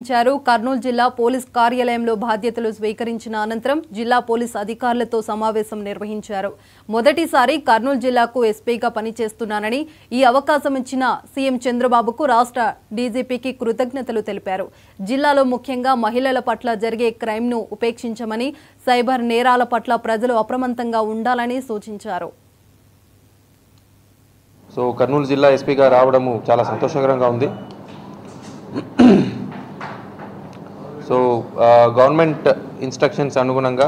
కర్నూలు జిల్లా పోలీస్ కార్యాలయంలో బాధ్యతలు స్వీకరించిన అనంతరం జిల్లా పోలీస్ అధికారులతో సమావేశం నిర్వహించారు. మొదటిసారి కర్నూలు జిల్లాకు ఎస్పీగా పనిచేస్తున్నానని ఈ అవకాశం ఇచ్చిన సీఎం చంద్రబాబుకు రాష్ట్ర డీజీపీకి కృతజ్ఞతలు తెలిపారు. జిల్లాలో ముఖ్యంగా మహిళల పట్ల జరిగే క్రైమ్ను ఉపేక్షించమని, సైబర్ నేరాల పట్ల ప్రజలు అప్రమత్తంగా ఉండాలని సూచించారు. సో కర్నూలు జిల్లా ఎస్పీగా రావడము చాలా సంతోషకరంగా ఉంది. సో గవర్నమెంట్ ఇన్స్ట్రక్షన్స్ అనుగుణంగా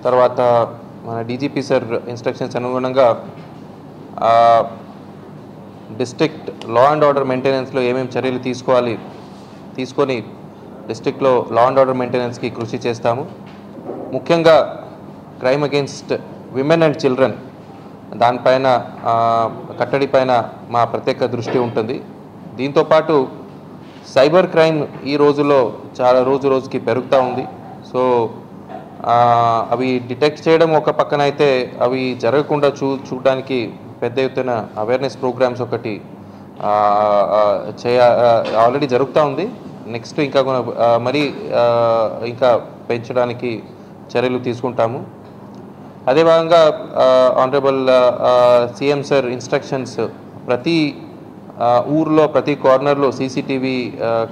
తర్వాత మన డీజీపీ సార్ ఇన్స్ట్రక్షన్స్ అనుగుణంగా డిస్ట్రిక్ట్ లా అండ్ ఆర్డర్ మెయింటెనెన్స్లో ఏమేమి చర్యలు తీసుకొని డిస్ట్రిక్ట్లో లా అండ్ ఆర్డర్ మెయింటెనెన్స్కి కృషి చేస్తాము. ముఖ్యంగా crime against women and children దానిపైన కట్టడి పైన మా ప్రత్యేక దృష్టి ఉంటుంది. దీంతోపాటు సైబర్ క్రైమ్ ఈ రోజుల్లో చాలా రోజుకి పెరుగుతూ ఉంది. సో అవి డిటెక్ట్ చేయడం ఒక పక్కన అయితే అవి జరగకుండా చూడడానికి పెద్ద ఎత్తున అవేర్నెస్ ప్రోగ్రామ్స్ ఒకటి ఆల్రెడీ జరుగుతూ ఉంది. నెక్స్ట్ ఇంకా ఇంకా పెంచడానికి చర్యలు తీసుకుంటాము. అదే భాగంగా ఆనరబుల్ సీఎం సార్ ఇన్స్ట్రక్షన్స్ ప్రతి ఊర్లో ప్రతి కార్నర్లో సీసీటీవీ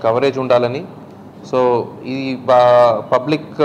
కవరేజ్ ఉండాలని. సో ఈ పబ్లిక్